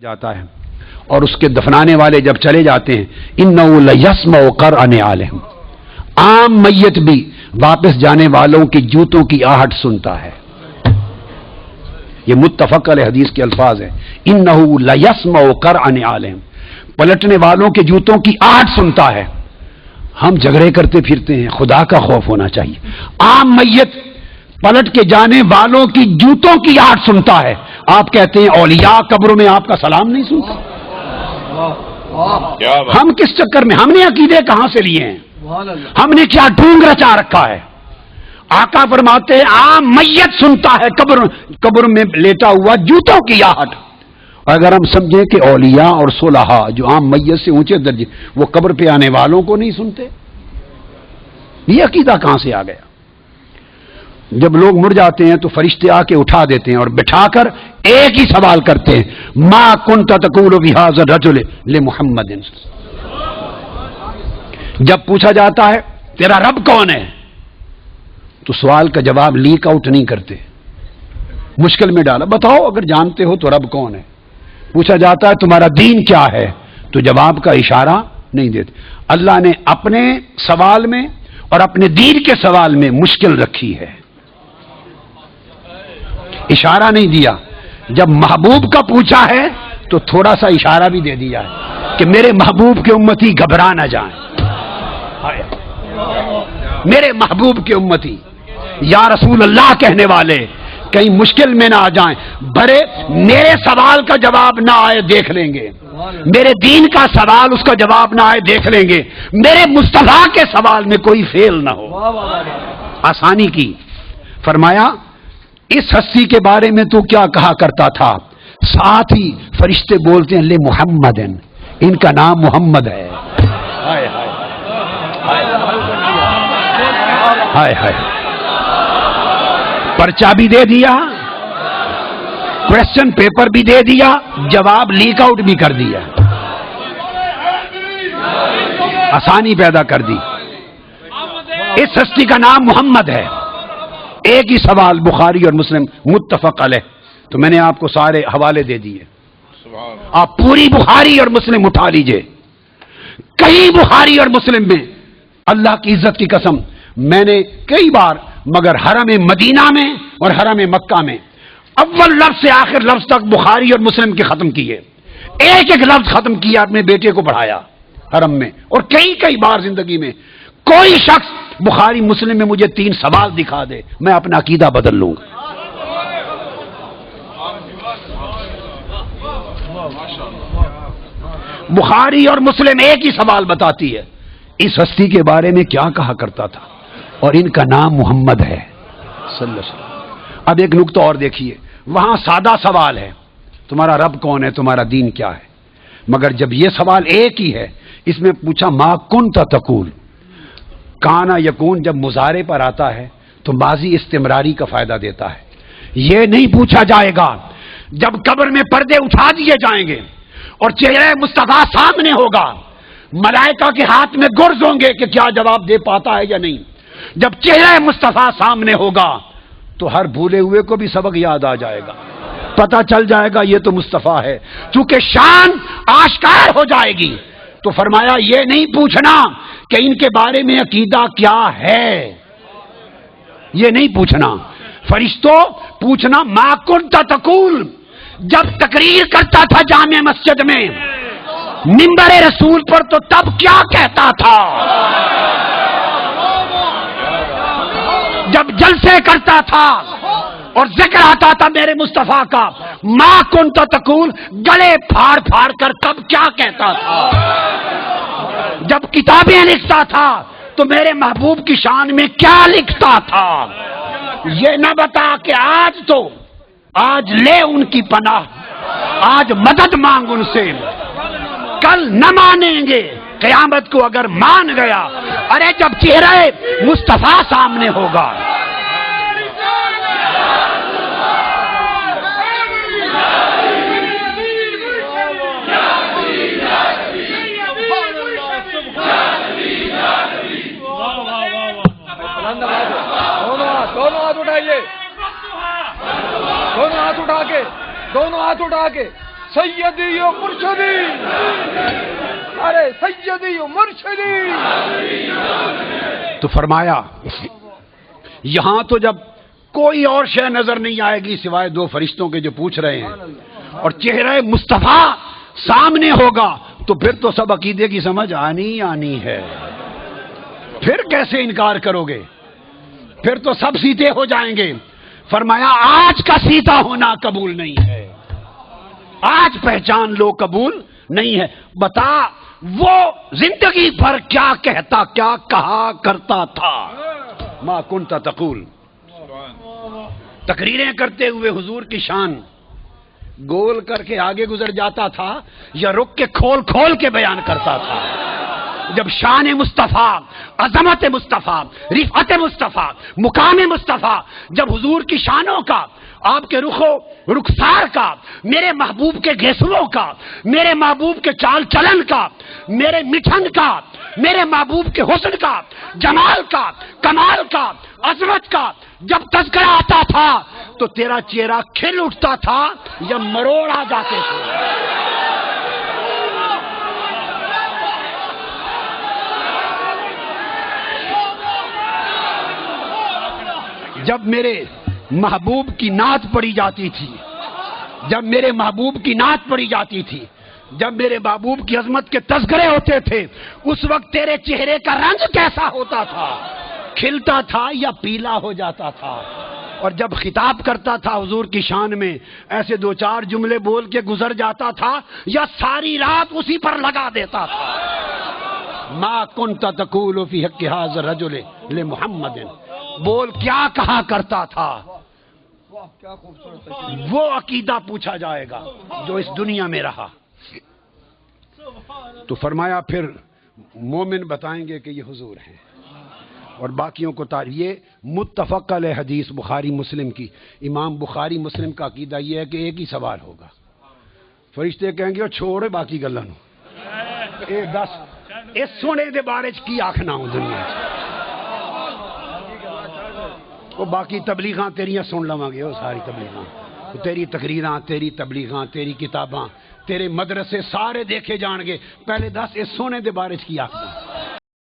جاتا ہے اور اس کے دفنانے والے جب چلے جاتے ہیں اِنَّهُ لَيَسْمَعُ قَرْعَ نِعَالِهِمْ، عام میت بھی واپس جانے والوں کی جوتوں کی آہٹ سنتا ہے۔ یہ متفق علیہ حدیث کے الفاظ ہیں، اِنَّهُ لَيَسْمَعُ قَرْعَ نِعَالِهِمْ، پلٹنے والوں کے جوتوں کی آہٹ سنتا ہے۔ ہم جھگڑے کرتے پھرتے ہیں، خدا کا خوف ہونا چاہیے۔ عام میت پلٹ کے جانے والوں کی جوتوں کی آہٹ سنتا ہے۔ آپ کہتے ہیں اولیاء قبروں میں آپ کا سلام نہیں سنتا؟ ہم کس چکر میں، ہم نے عقیدے کہاں سے لیے ہیں؟ ہم نے کیا ڈھونگ رچا رکھا ہے؟ آقا فرماتے ہیں عام میت سنتا ہے قبر میں لیٹا ہوا جوتوں کی آہٹ۔ اگر ہم سمجھیں کہ اولیاء اور صلحاء جو عام میت سے اونچے درجے وہ قبر پہ آنے والوں کو نہیں سنتے، یہ عقیدہ کہاں سے آ گیا؟ جب لوگ مر جاتے ہیں تو فرشتے آ کے اٹھا دیتے ہیں اور بٹھا کر ایک ہی سوال کرتے ہیں، ما کنت تقول بهذا الرجل لمحمد۔ جب پوچھا جاتا ہے تیرا رب کون ہے تو سوال کا جواب لیک آؤٹ نہیں کرتے، مشکل میں ڈالا، بتاؤ اگر جانتے ہو تو رب کون ہے۔ پوچھا جاتا ہے تمہارا دین کیا ہے تو جواب کا اشارہ نہیں دیتے۔ اللہ نے اپنے سوال میں اور اپنے دین کے سوال میں مشکل رکھی ہے، اشارہ نہیں دیا۔ جب محبوب کا پوچھا ہے تو تھوڑا سا اشارہ بھی دے دیا ہے کہ میرے محبوب کے امتی گھبرا نہ جائیں، میرے محبوب کے امتی یا رسول اللہ کہنے والے کہیں مشکل میں نہ آ جائیں، بھرے میرے سوال کا جواب نہ آئے دیکھ لیں گے، میرے دین کا سوال اس کا جواب نہ آئے دیکھ لیں گے، میرے مصطفیٰ کے سوال میں کوئی فیل نہ ہو۔ آسانی کی فرمایا اس ہستی کے بارے میں تو کیا کہا کرتا تھا؟ ساتھ ہی فرشتے بولتے ہیں لے محمد، ان کا نام محمد ہے۔ ہائے ہائے، پرچہ بھی دے دیا، کوشچن پیپر بھی دے دیا، جواب لیک آؤٹ بھی کر دیا، آسانی پیدا کر دی۔ اس ہستی کا نام محمد ہے۔ ایک ہی سوال بخاری اور مسلم متفق علیہ، تو میں نے آپ کو سارے حوالے دے دیے، آپ پوری بخاری اور مسلم اٹھا لیجئے۔ کئی بخاری اور مسلم میں اللہ کی عزت کی قسم میں نے کئی بار، مگر حرم مدینہ میں اور حرم مکہ میں اول لفظ سے آخر لفظ تک بخاری اور مسلم کے ختم کیے، ایک ایک لفظ ختم کیا، اپنے بیٹے کو پڑھایا حرم میں، اور کئی بار زندگی میں کوئی شخص بخاری مسلم میں مجھے 3 سوال دکھا دے، میں اپنا عقیدہ بدل لوں گا۔ بخاری اور مسلم ایک ہی سوال بتاتی ہے، اس ہستی کے بارے میں کیا کہا کرتا تھا، اور ان کا نام محمد ہے صلی اللہ علیہ وسلم۔ اب ایک نقطہ اور دیکھیے، وہاں سادہ سوال ہے تمہارا رب کون ہے، تمہارا دین کیا ہے، مگر جب یہ سوال ایک ہی ہے، اس میں پوچھا ما کنت تقول، کانا یکون جب مضارع پر آتا ہے تو ماضی استمراری کا فائدہ دیتا ہے۔ یہ نہیں پوچھا جائے گا جب قبر میں پردے اٹھا دیے جائیں گے اور چہرہ مصطفیٰ سامنے ہوگا، ملائکہ کے ہاتھ میں گرز ہوں گے کہ کیا جواب دے پاتا ہے یا نہیں۔ جب چہرہ مصطفیٰ سامنے ہوگا تو ہر بھولے ہوئے کو بھی سبق یاد آ جائے گا، پتہ چل جائے گا یہ تو مصطفیٰ ہے، چونکہ شان آشکار ہو جائے گی۔ تو فرمایا یہ نہیں پوچھنا کہ ان کے بارے میں عقیدہ کیا ہے، یہ نہیں پوچھنا۔ فرشتوں پوچھنا ما کنت تقول، جب تقریر کرتا تھا جامع مسجد میں منبر رسول پر تو تب کیا کہتا تھا، جب جلسے کرتا تھا اور ذکر آتا تھا میرے مصطفیٰ کا، ما کنت تقول گلے پھاڑ پھاڑ کر تب کیا کہتا تھا، جب کتابیں لکھتا تھا تو میرے محبوب کی شان میں کیا لکھتا تھا۔ یہ نہ بتا کہ آج لے ان کی پناہ، آج مدد مانگ ان سے، کل نہ مانیں گے، قیامت کو اگر مان گیا، ارے جب چہرہ مصطفیٰ سامنے ہوگا۔ دونوں ہاتھ اٹھائیے، دونوں ہاتھ اٹھا کے سیدی و مرشدی، ارے سیدی و مرشدی. تو فرمایا یہاں تو جب کوئی اور شے نظر نہیں آئے گی سوائے دو فرشتوں کے جو پوچھ رہے ہیں، اور چہرہ مصطفیٰ سامنے ہوگا تو پھر تو سب عقیدے کی سمجھ آنی ہے. پھر کیسے انکار کرو گے؟ پھر تو سب سیدھے ہو جائیں گے. فرمایا آج کا سیدھا ہونا قبول نہیں ہے، آج پہچان لو قبول نہیں ہے. بتا وہ زندگی بھر کیا کہتا، کیا کہا کرتا تھا. ما کنت تقول، تقریریں کرتے ہوئے حضور کی شان گول کر کے آگے گزر جاتا تھا یا رک کے کھول کھول کے بیان کرتا تھا؟ جب شان مصطفیٰ، عظمت مصطفیٰ، رفعت مصطفیٰ، مقام مصطفیٰ، جب حضور کی شانوں کا، آپ کے رخسار کا، میرے محبوب کے گھیسروں کا، میرے محبوب کے چال چلن کا، میرے مٹھن کا، میرے محبوب کے حسن کا، جمال کا، کمال کا، عظمت کا جب تذکرہ آتا تھا تو تیرا چہرہ کھل اٹھتا تھا یا مروڑ آ جاتے تھے. جب میرے محبوب کی نعت پڑھی جاتی تھی، جب میرے محبوب کی نعت پڑھی جاتی تھی، جب میرے محبوب کی عظمت کے تذکرے ہوتے تھے، اس وقت تیرے چہرے کا رنگ کیسا ہوتا تھا؟ کھلتا تھا یا پیلا ہو جاتا تھا؟ اور جب خطاب کرتا تھا حضور کی شان میں، ایسے دو چار جملے بول کے گزر جاتا تھا یا ساری رات اسی پر لگا دیتا تھا؟ ما کنت تقول فی حق ھذا الرجل لمحمد، بول کیا کہا کرتا تھا؟ وہ عقیدہ پوچھا جائے گا جو اس دنیا میں رہا. تو فرمایا پھر مومن بتائیں گے کہ یہ حضور ہیں، اور باقیوں کو یہ متفق علیہ حدیث بخاری مسلم کی. امام بخاری مسلم کا عقیدہ یہ ہے کہ ایک ہی سوال ہوگا. فرشتے کہیں گے چھوڑ باقی گلاں نو، اے دس اس سونے دے بارے چ کی آکھنا ہوں دنیا چ، وہ باقی تبلیغاں تیریاں سن لواں گے. وہ ساری تبلیغاں، تیری تقریراں، تیری تبلیغاں، تیری کتاباں، تیرے مدرسے سارے دیکھے جان گے. پہلے دس اس سونے دے بارے چ کی آکھنا.